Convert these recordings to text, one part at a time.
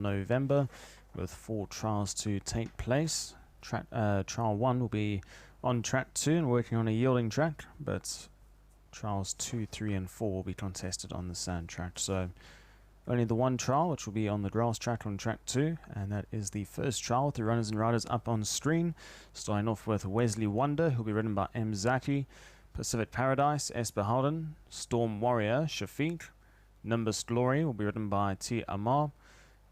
November, with 4 trials to take place. Trial 1 will be on track 2 and working on a yielding track, but trials 2, 3 and 4 will be contested on the sand track. So only the one trial, which will be on the grass track on track 2, and that is the first trial with the runners and riders up on screen. Starting off with Wesley Wonder, who'll be ridden by M. Zaki, Pacific Paradise, S. Beholden, Storm Warrior, Shafiq, Nimbus Glory will be ridden by T. Amar,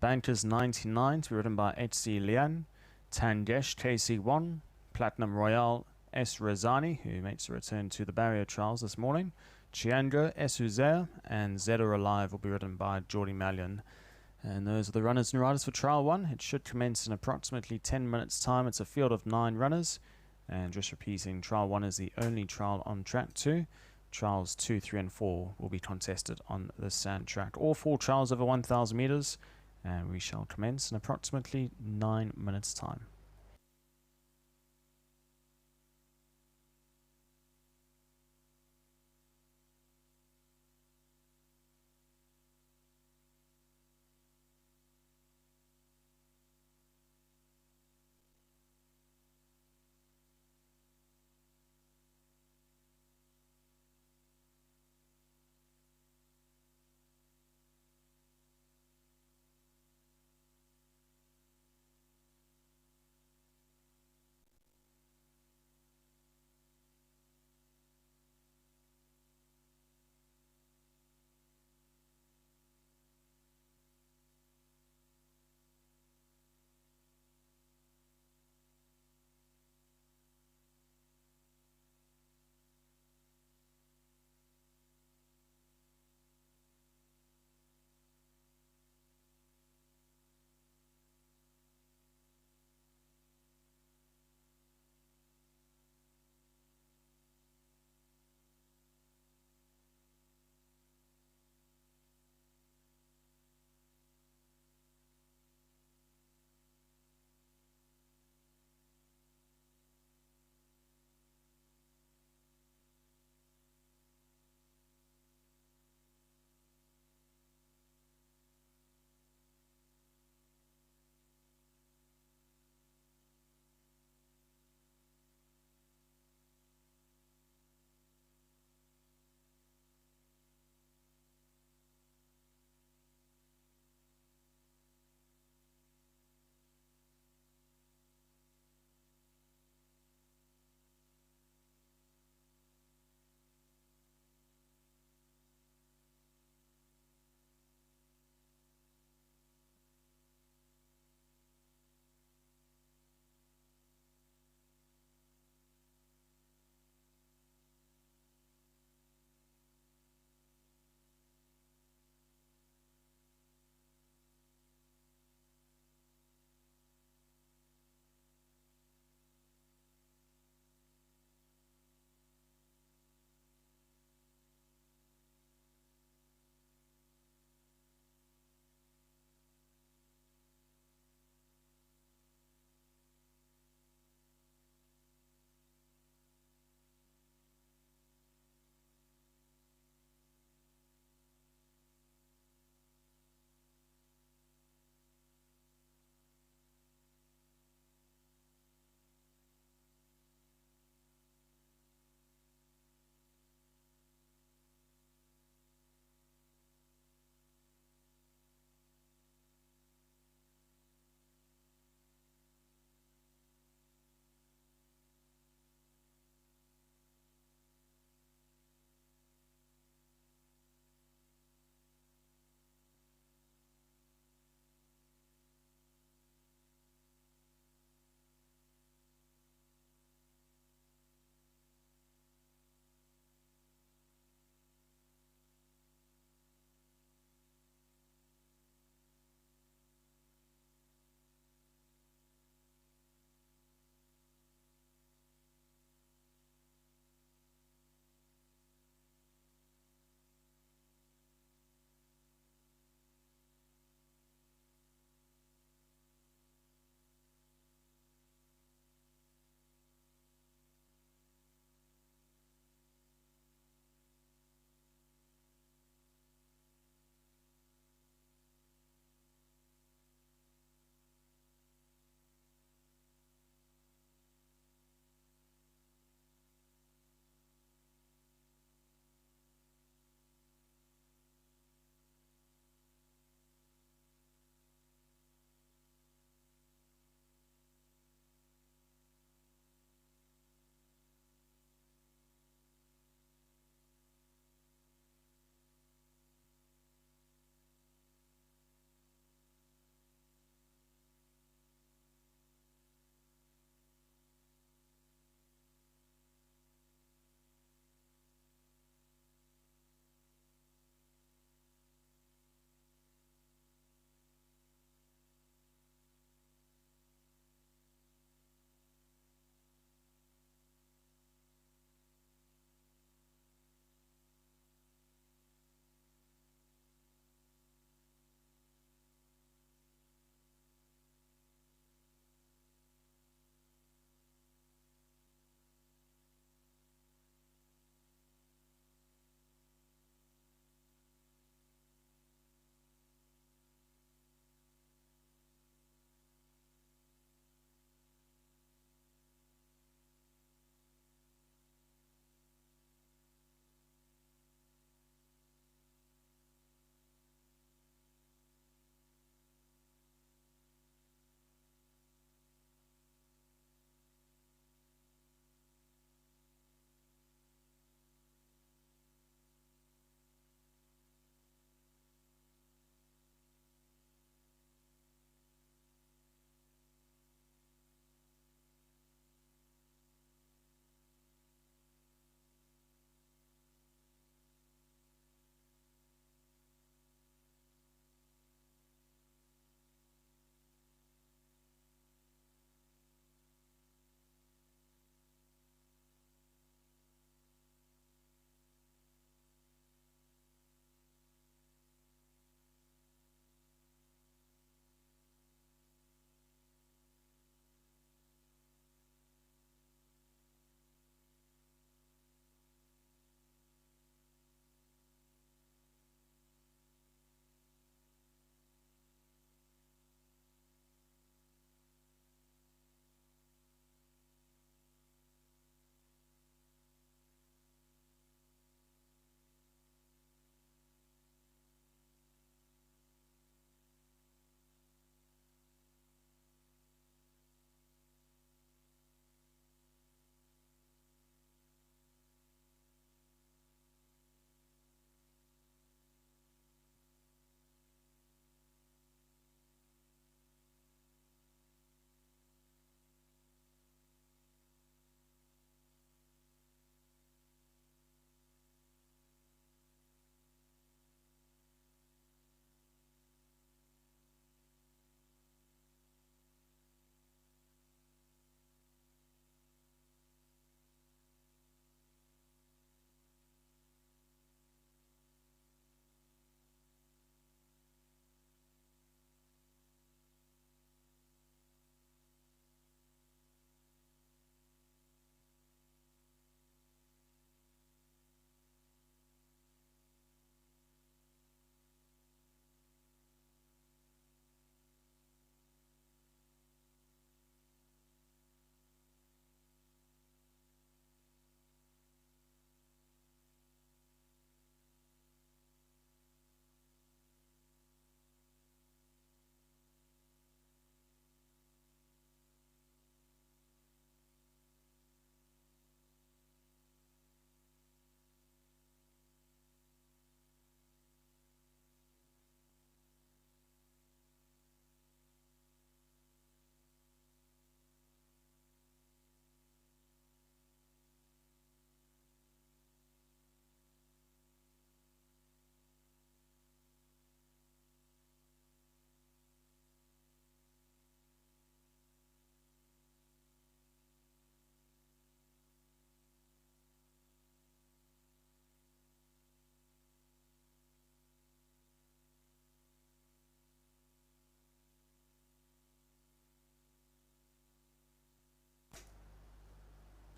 Bankers 99 to be ridden by H.C. Lian, Tangesh KC1, Platinum Royale S. Razani, who makes a return to the barrier trials this morning, Chiango S. Uzair, and Zedder Alive will be ridden by Geordie Mallion. And those are the runners and riders for Trial 1. It should commence in approximately 10 minutes' time. It's a field of 9 runners. And just repeating, Trial 1 is the only trial on track 2. Trials 2, 3 and 4 will be contested on the sand track. All 4 trials over 1,000 meters. And we shall commence in approximately 9 minutes' time.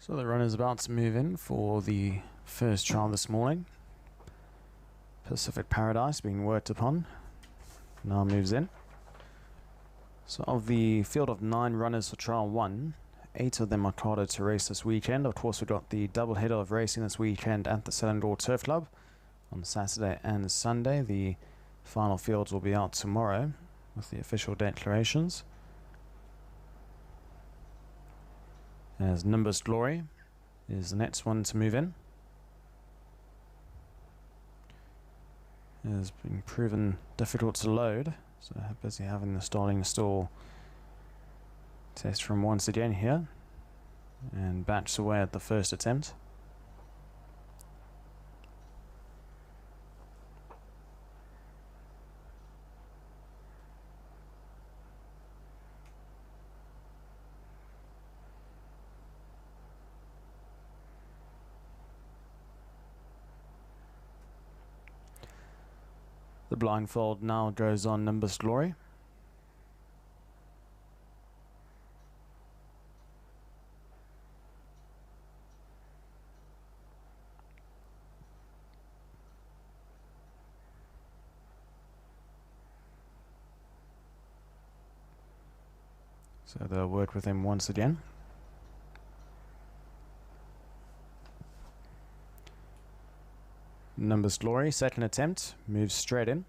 So the runner's about to move in for the first trial this morning. Pacific Paradise being worked upon. Now moves in. So of the field of 9 runners for trial 1, 8 of them are carded to race this weekend. Of course, we've got the double header of racing this weekend at the Selindor Turf Club on Saturday and Sunday. The final fields will be out tomorrow with the official declarations. As Nimbus Glory is the next one to move in. It has been proven difficult to load, so busy having the starting stall test from once again here, and backs away at the first attempt. The blindfold now goes on Nimbus Glory. So they'll work with him once again. Nimbus Glory, second attempt, moves straight in.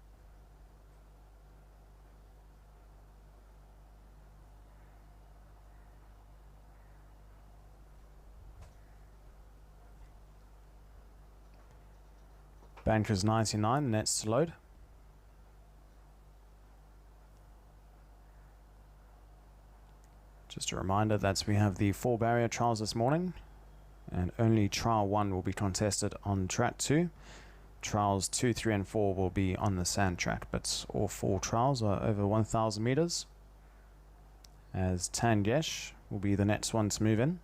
Bankers 99, next to load. Just a reminder that we have the 4 barrier trials this morning, and only trial 1 will be contested on track 2. Trials 2, 3 and 4 will be on the sand track, but all 4 trials are over 1,000 meters. As Tangesh will be the next one to move in.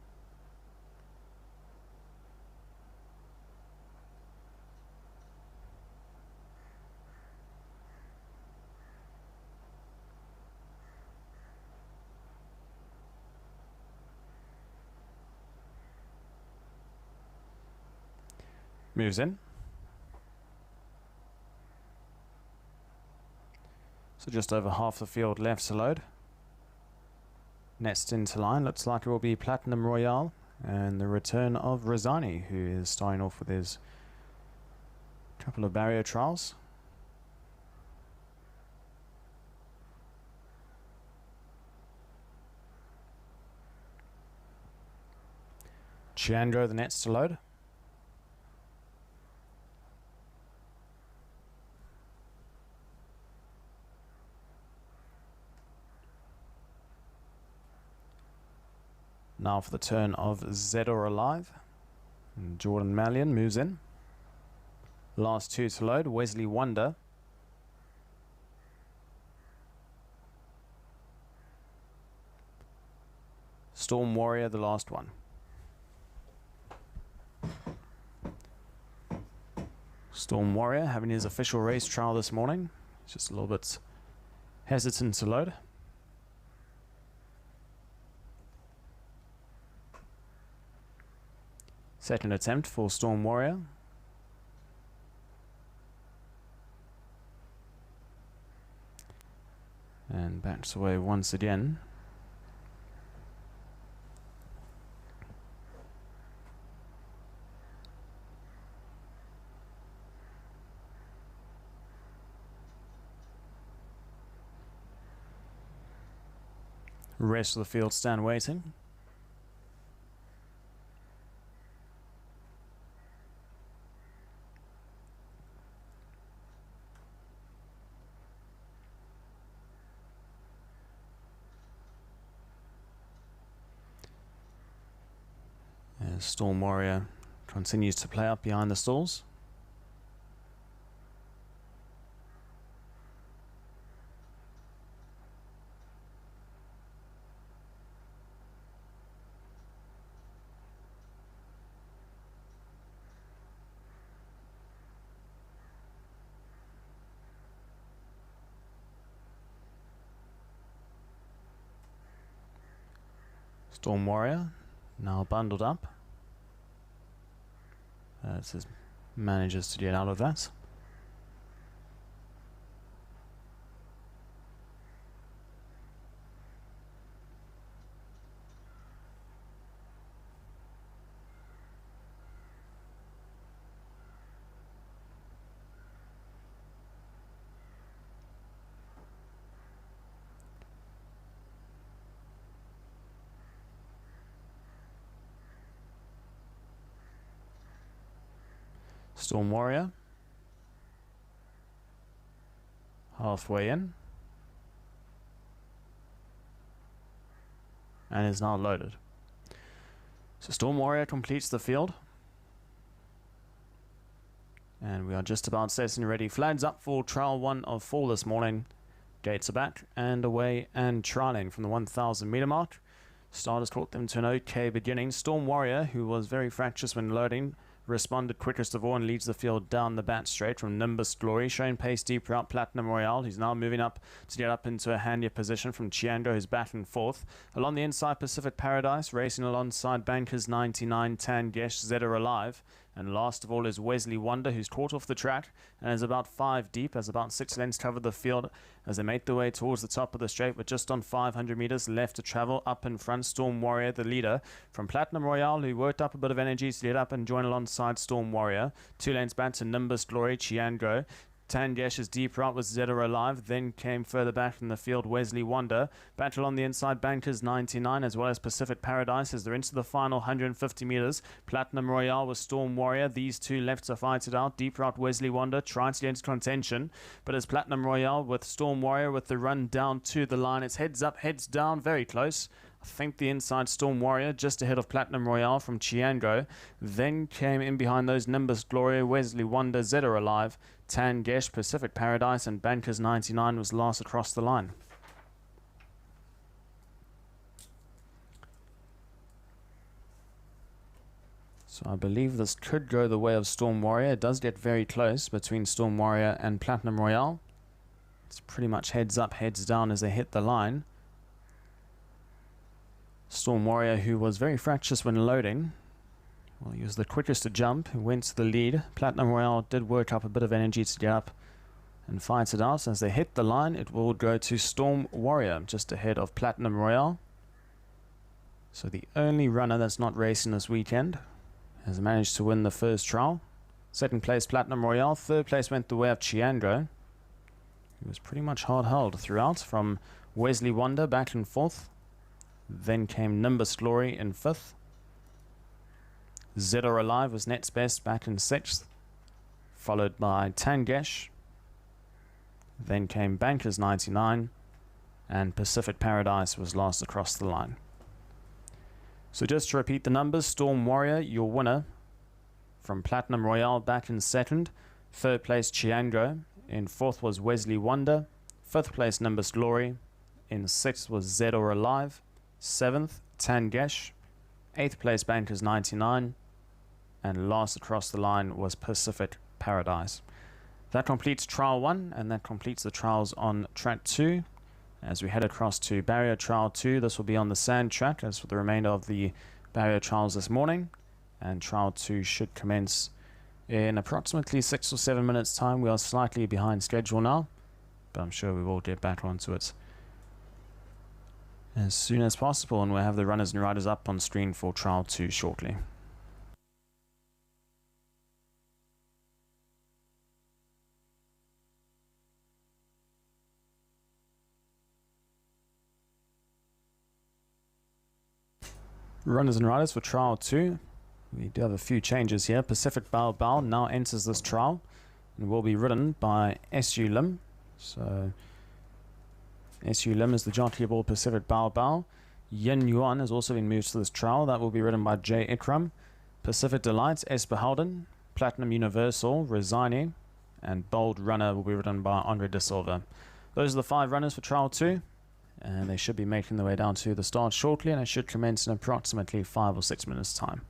Moves in. So just over half the field left to load. Next into line looks like it will be Platinum Royale and the return of Rosani, who is starting off with his couple of barrier trials. Chiandro the next to load. Now for the turn of Zedor Alive. And Jordan Mallion moves in. Last 2 to load, Wesley Wonder. Storm Warrior, the last one. Storm Warrior having his official race trial this morning. He's just a little bit hesitant to load. Second attempt for Storm Warrior. And backs away once again. Rest of the field stand waiting. As Storm Warrior continues to play up behind the stalls. Storm Warrior now bundled up. Just manages to get out of that. Storm Warrior, halfway in, and is now loaded. So Storm Warrior completes the field, and we are just about set and ready. Flags up for trial 1 of 4 this morning. Gates are back and away and trialing from the 1,000 meter mark. Starters caught them to an okay beginning. Storm Warrior, who was very fractious when loading, responded quickest of all and leads the field down the bat straight from Nimbus Glory, showing pace deep route Platinum Royale. He's now moving up to get up into a handier position from Chiango, who's batting fourth. Along the inside, Pacific Paradise, racing alongside Bankers 99, Tangesh, Zeta Alive. And last of all is Wesley Wonder, who's caught off the track and is about 5 deep, as about 6 lengths cover the field as they make their way towards the top of the straight with just on 500 meters left to travel. Up in front, Storm Warrior, the leader from Platinum Royale, who worked up a bit of energy to get up and join alongside Storm Warrior. 2 lanes back to Nimbus Glory, Chiango. Tangesh's deep right was Zeta Alive, then came further back in the field Wesley Wonder. Battle on the inside, Bankers 99 as well as Pacific Paradise as they're into the final 150 meters. Platinum Royale with Storm Warrior. These two left to fight it out. Deep right Wesley Wonder trying to get into contention, but as Platinum Royale with Storm Warrior with the run down to the line. It's heads up, heads down, very close. I think the inside Storm Warrior just ahead of Platinum Royale from Chiango. Then came in behind those Nimbus Gloria, Wesley Wonder, Zeta Alive, Tangesh, Pacific Paradise, and Bankers 99 was last across the line. So I believe this could go the way of Storm Warrior. It does get very close between Storm Warrior and Platinum Royale. It's pretty much heads up, heads down as they hit the line. Storm Warrior, who was very fractious when loading, well, he was the quickest to jump, who went to the lead. Platinum Royale did work up a bit of energy to get up and fight it out. As they hit the line, it will go to Storm Warrior, just ahead of Platinum Royale. So the only runner that's not racing this weekend has managed to win the first trial. Second place, Platinum Royale. Third place went the way of Chiango. He was pretty much hard-held throughout, from Wesley Wonder back in fourth. Then came Nimbus Glory in fifth. Zeta Alive was next best back in sixth, followed by Tangesh. Then came Bankers 99, and Pacific Paradise was last across the line. So just to repeat the numbers, Storm Warrior, your winner, from Platinum Royale back in second. Third place Chiango. In fourth was Wesley Wonder. Fifth place Nimbus Glory. In sixth was Zeta Alive. 7th, Tangesh. 8th place, Bankers 99. And last across the line was Pacific Paradise. That completes trial 1, and that completes the trials on track 2. As we head across to barrier trial 2, this will be on the sand track, as for the remainder of the barrier trials this morning. And trial 2 should commence in approximately 6 or 7 minutes' time. We are slightly behind schedule now, but I'm sure we will get back onto it as soon as possible, and we'll have the runners and riders up on screen for trial 2 shortly. Runners and riders for trial 2. We do have a few changes here. Pacific Bao now enters this trial and will be ridden by SU Lim. So SU Lim is the jockey aboard Pacific Bao. Yin Yuan has also been moved to this trial. That will be ridden by Jay Ikram. Pacific Delights, S. Beholden. Platinum Universal, Resigning. And Bold Runner will be ridden by Andre De Silva. Those are the 5 runners for trial 2. And they should be making their way down to the start shortly, and it should commence in approximately 5 or 6 minutes' time.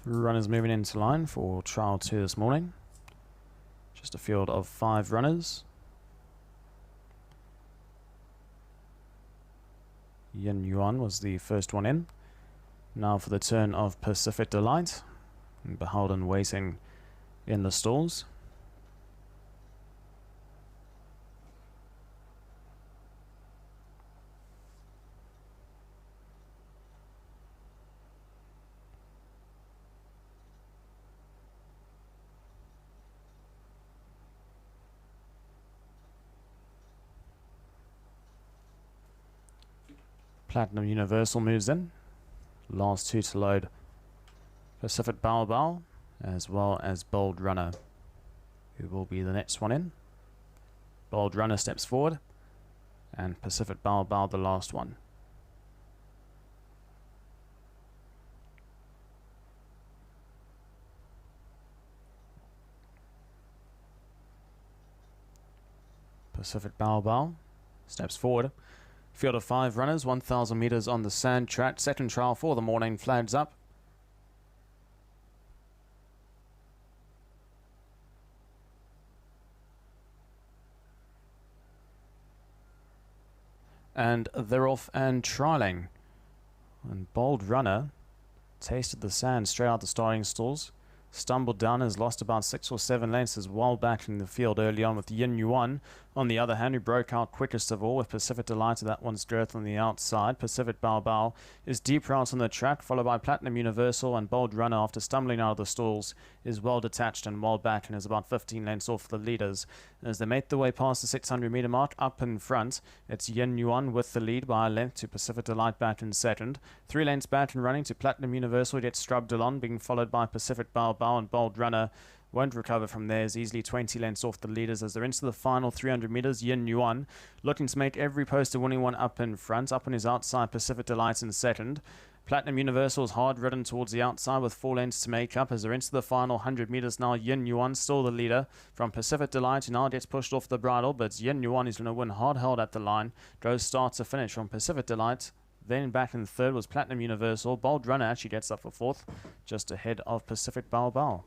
Runners moving into line for trial 2 this morning. Just a field of 5 runners. Yin Yuan was the first one in. Now for the turn of Pacific Delight. And Beholden waiting in the stalls. Platinum Universal moves in. Last 2 to load. Pacific Bao as well as Bold Runner, who will be the next one in. Bold Runner steps forward, and Pacific Bao the last one. Pacific Bao steps forward. Field of 5 runners, 1,000 meters on the sand track. Second trial for the morning, flags up. And they're off and trialing. And Bold Runner tasted the sand straight out the starting stalls. Stumbled down, has lost about 6 or 7 lengths, is well back in the field early on with Yin Yuan. On the other hand, who broke out quickest of all with Pacific Delight to that one's girth on the outside. Pacific Bao is deeper out on the track, followed by Platinum Universal, and Bold Runner, after stumbling out of the stalls, is well detached and well back and is about 15 lengths off the leaders. As they make their way past the 600 meter mark, up in front, it's Yin Yuan with the lead by a length to Pacific Delight back in second. 3 lengths back and running to Platinum Universal, gets scrubbed along, being followed by Pacific Bao and Bold Runner. Won't recover from there, is easily 20 lengths off the leaders as they're into the final 300 meters. Yin Yuan looking to make every poster winning one up in front. Up on his outside, Pacific Delight in second. Platinum Universal is hard ridden towards the outside with 4 lengths to make up as they're into the final 100 meters now. Yin Yuan still the leader from Pacific Delight, who now gets pushed off the bridle, but Yin Yuan is going to win hard held at the line. Goes start to finish from Pacific Delight. Then back in third was Platinum Universal. Bold Runner actually gets up for fourth, just ahead of Pacific Bao.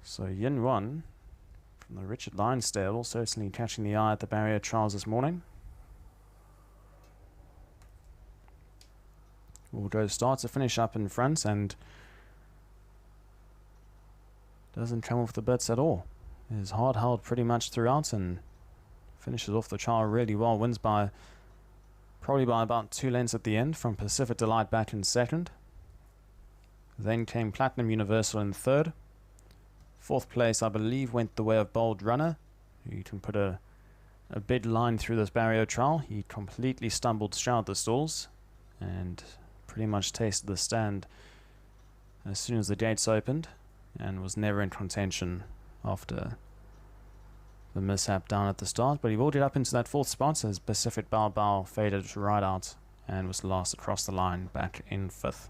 So Yin Yuan from the Richard Lyne stable, certainly catching the eye at the barrier trials this morning. Will go start to finish up in front and doesn't come off the bits at all. Is hard held pretty much throughout and finishes off the trial really well. Wins by probably by about 2 lengths at the end from Pacific Delight back in second. Then came Platinum Universal in third. Fourth place, I believe, went the way of Bold Runner. You can put a bid line through this barrier trial. He completely stumbled straight out the stalls and pretty much tasted the stand as soon as the gates opened and was never in contention after the mishap down at the start. But he will get up into that 4th spot as Pacific Bao faded right out and was last across the line back in 5th.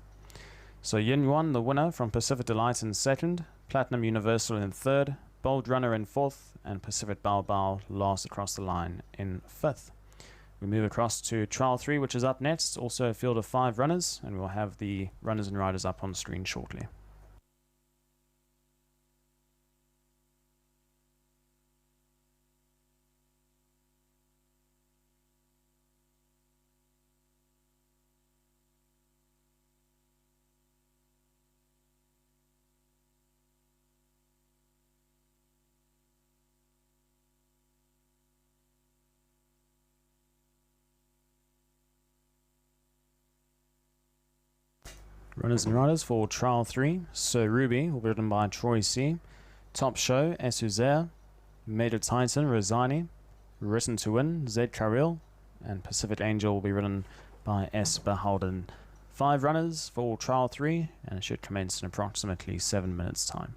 So Yin Yuan, the winner from Pacific Delight in second. Platinum Universal in third, Bold Runner in fourth, and Pacific Bao last across the line in 5th. We move across to Trial 3, which is up next. Also a field of 5 runners, and we'll have the runners and riders up on screen shortly. Runners and riders for Trial 3. Sir Ruby will be ridden by Troy C. Top Show, Esuzer. Major Titan, Rosani. Written to Win, Zed Karil. And Pacific Angel will be ridden by S. Beholden. 5 runners for Trial 3, and it should commence in approximately 7 minutes' time.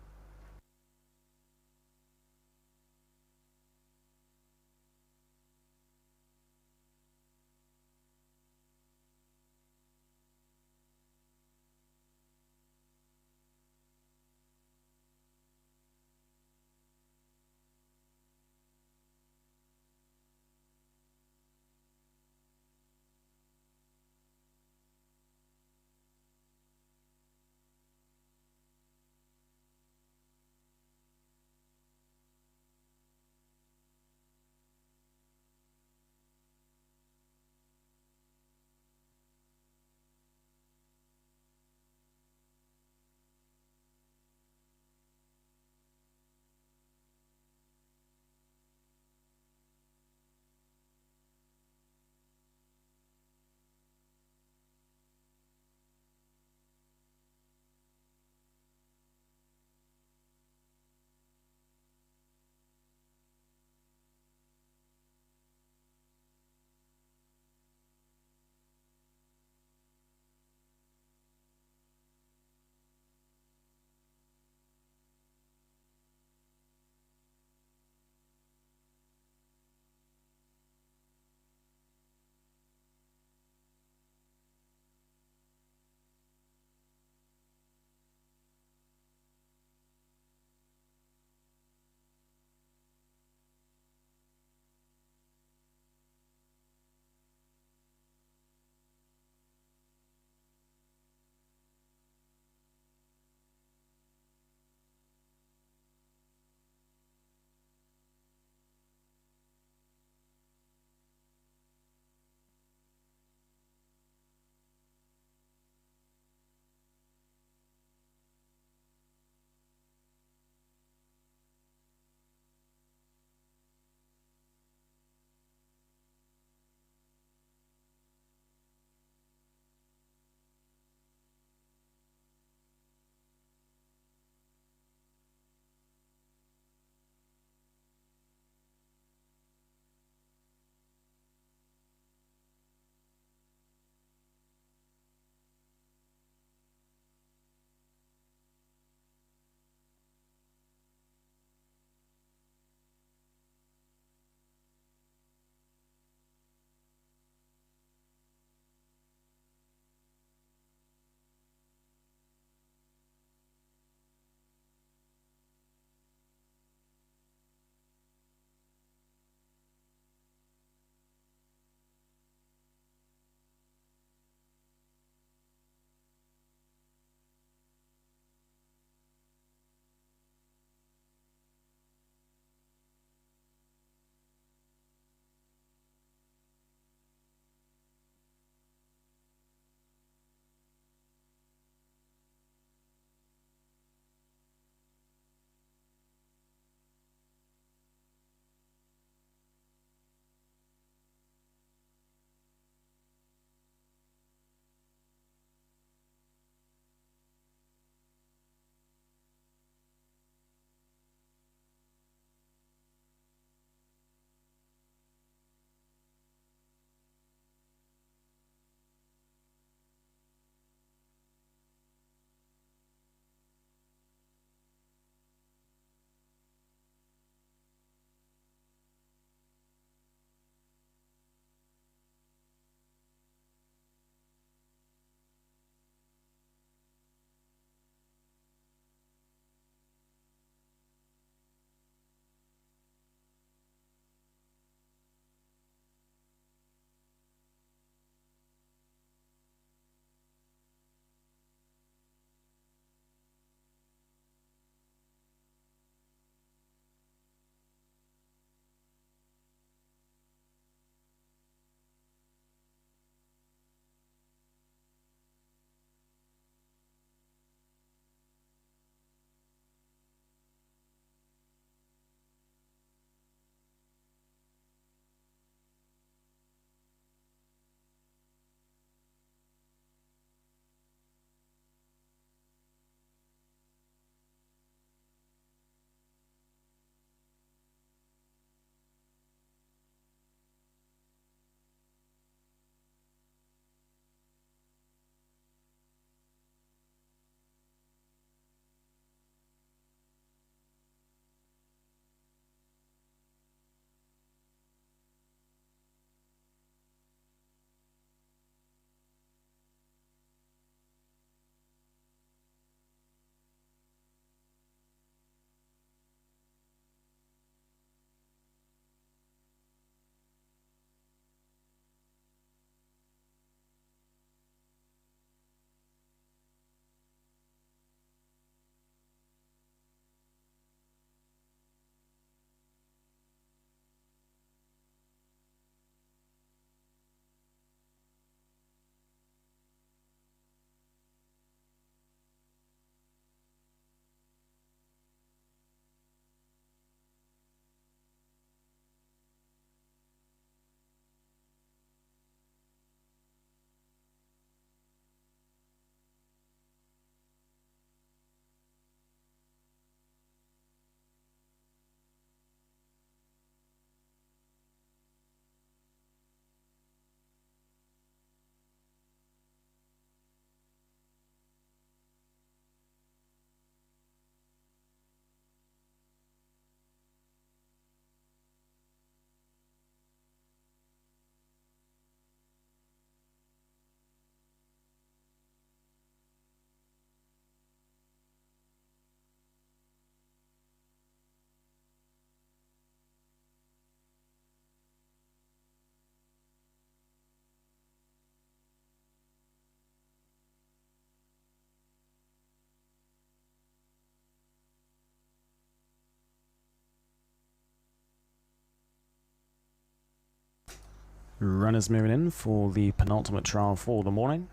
Runners moving in for the penultimate trial for the morning.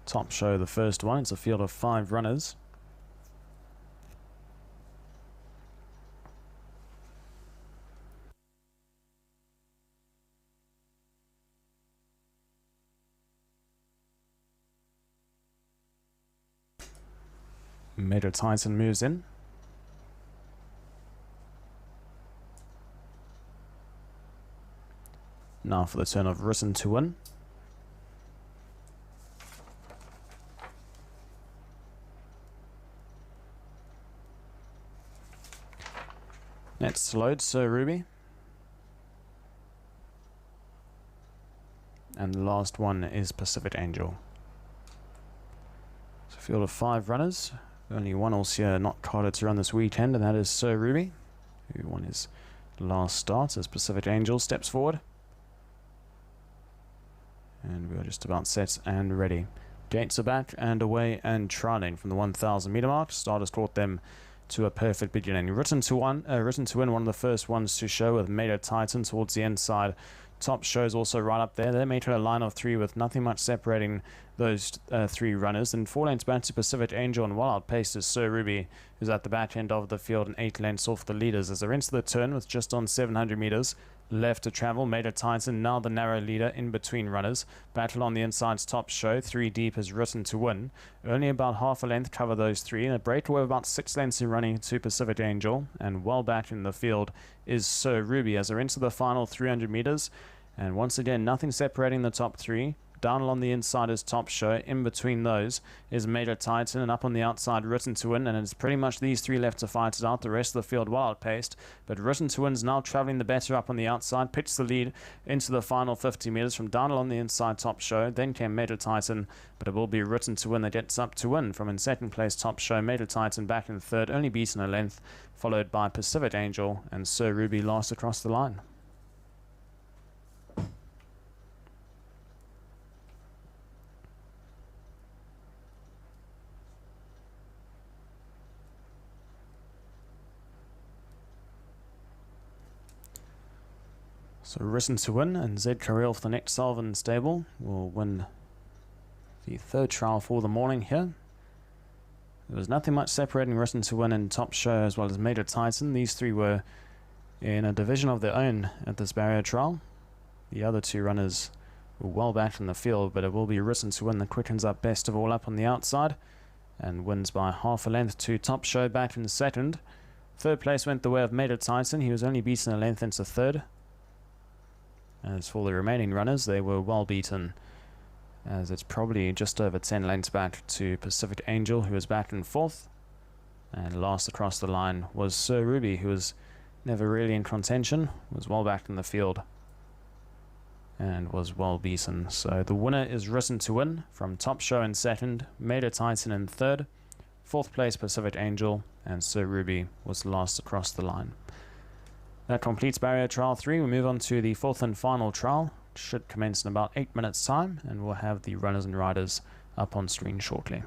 Top show, the first one. It's a field of 5 runners. Major Tyson moves in. Now for the turn of Risen to Win. Next load, Sir Ruby. And the last one is Pacific Angel. It's a field of 5 runners. Only one else here not carded to run this weekend, and that is Sir Ruby, who won his last start as Pacific Angel steps forward. And we're just about set and ready. Gates are back and away and trialing from the 1,000 meter mark. Starters taught them to a perfect beginning. Written to win, one of the first ones to show with Major Titan towards the inside. Top shows also right up there. They made it a line of 3 with nothing much separating those 3 runners. And 4 lengths back to Pacific Angel, and well outpaced is Sir Ruby, who's at the back end of the field and 8 lengths off the leaders as they're into the turn with just on 700 meters left to travel. Major Titan now the narrow leader in between runners. Battle on the inside's Top show. 3 deep is Written to Win. Only about half a length cover those 3. And a breakaway of about 6 lengths in running to Pacific Angel. And well back in the field is Sir Ruby as they're into the final 300 meters. And once again, nothing separating the top 3. Down along the inside is Top show. In between those is Major Titan, and up on the outside Written to Win. And it's pretty much these 3 left to fight it out. The rest of the field well outpaced. But Written to Win's now travelling the better up on the outside. Pitched the lead into the final 50 metres from down along the inside Top show. Then came Major Titan, but it will be Written to Win that gets up to win. From in second place Top show. Major Titan back in third, only beaten a length, followed by Pacific Angel and Sir Ruby last across the line. So Risen to Win and Zed Carril for the next Salvin stable will win the third trial for the morning here. There was nothing much separating Risen to Win and Top show as well as Major Titan. These 3 were in a division of their own at this barrier trial. The other 2 runners were well back in the field, but it will be Risen to Win that quickens up best of all up on the outside and wins by half a length to Top show back in second. Third place went the way of Major Titan. He was only beaten a length into third. As for the remaining runners, they were well beaten, as it's probably just over 10 lengths back to Pacific Angel, who was back in fourth. And last across the line was Sir Ruby, who was never really in contention, was well back in the field, and was well beaten. So the winner is Risen to Win from Top show in second, Major Titan in third, fourth place Pacific Angel, and Sir Ruby was last across the line. That completes barrier trial 3. We move on to the 4th and final trial, which should commence in about 8 minutes time, and we'll have the runners and riders up on screen shortly.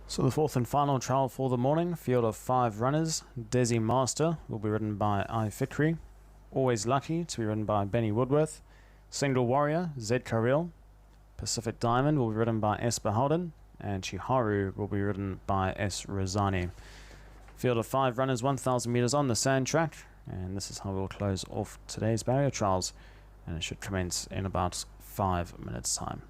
So the 4th and final trial for the morning, field of 5 runners. Desi Master will be ridden by I Fikri. Always Lucky to be ridden by Benny Woodworth. Single Warrior, Zed Carril. Pacific Diamond will be ridden by S. Beholden. And Chiharu will be ridden by S. Rosani. Field of 5 runners, 1,000 meters on the sand track. And this is how we'll close off today's barrier trials. And it should commence in about 5 minutes time.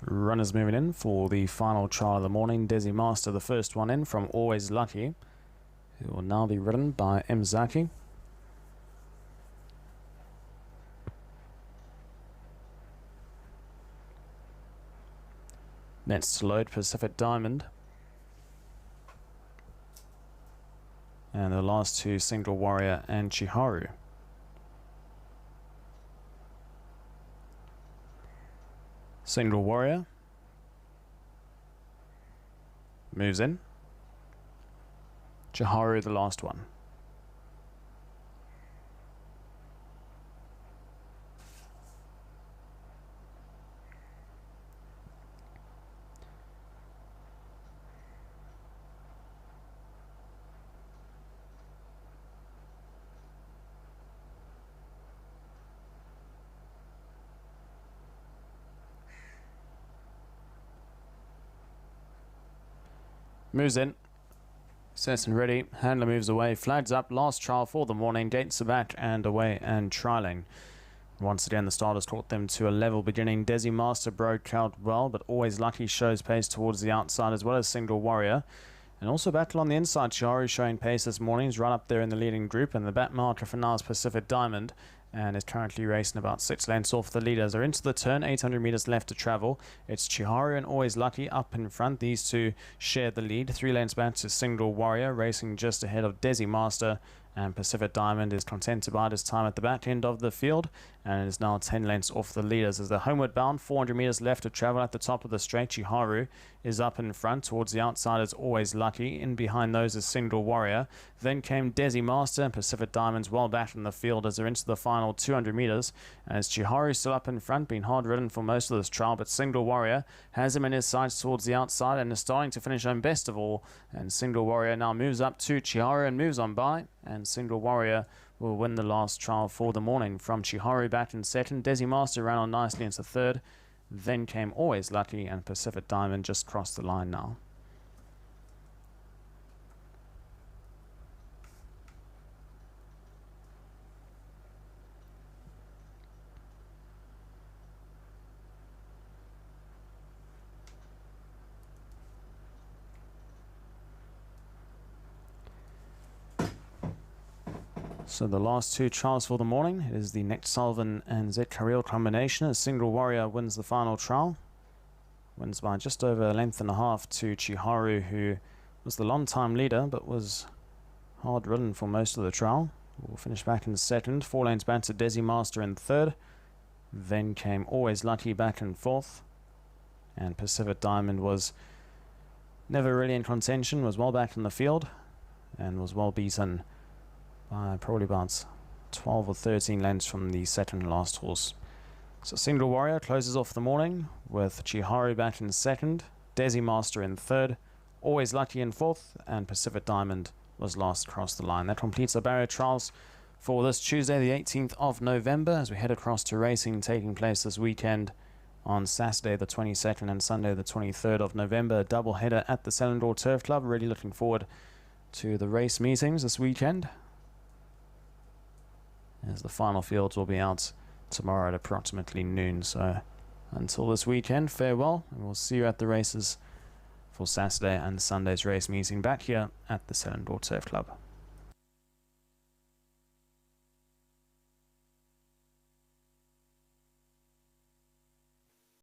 Runners moving in for the final trial of the morning. Desi Master, the first one in from Always Lucky, who will now be ridden by Mzaki. Next to load, Pacific Diamond. And the last two, Single Warrior and Chiharu. Single Warrior moves in. Chiharu, the last one. Moves in. Set and ready. Handler moves away. Flags up. Last trial for the morning. Gates are back and away and trialing. Once again, the starters taught them to a level beginning. Desi Master broke out well, but Always Lucky shows pace towards the outside, as well as Single Warrior. And also battle on the inside. Chiharu showing pace this morning. He's right up there in the leading group. And the back marker for now is Pacific Diamond, and is currently racing about 6 lengths off the leaders. They're into the turn, 800 meters left to travel. It's Chiharu and Always Lucky up in front. These two share the lead. 3 lengths back to Single Warrior, racing just ahead of Desi Master. And Pacific Diamond is content to bide his time at the back end of the field, and is now 10 lengths off the leaders. As they're homeward bound, 400 meters left to travel at the top of the straight. Chiharu is up in front. Towards the outside is Always Lucky. In behind those is Single Warrior. Then came Desi Master, and Pacific Diamond's well back in the field as they're into the final 200 meters. As Chiharu still up in front, been hard ridden for most of this trial, but Single Warrior has him in his sights towards the outside and is starting to finish home best of all. And Single Warrior now moves up to Chiharu and moves on by. And Single Warrior will win the last trial for the morning. From Chiharu back in second, Desi Master ran on nicely into third. Then came Always Lucky, and Pacific Diamond just crossed the line now. So the last two trials for the morning is the Nick Sullivan and Zed Kareel combination, as Single Warrior wins the final trial. Wins by just over a length and a half to Chiharu, who was the long-time leader but was hard ridden for most of the trial. Will finish back in second. 4 lanes back to Desi Master in third. Then came Always Lucky back in fourth. And Pacific Diamond was never really in contention, was well back in the field, and was well beaten by probably about 12 or 13 lengths from the second last horse. So Single Warrior closes off the morning with Chiharu back in second, Desi Master in third, Always Lucky in fourth, and Pacific Diamond was last across the line. That completes the barrier trials for this Tuesday, the 18th of November, as we head across to racing taking place this weekend on Saturday the 22nd and Sunday the 23rd of November. A double header at the Selindor Turf Club. Really looking forward to the race meetings this weekend, as the final fields will be out tomorrow at approximately noon. So until this weekend, farewell, and we'll see you at the races for Saturday and Sunday's race meeting back here at the Selindor Turf Club.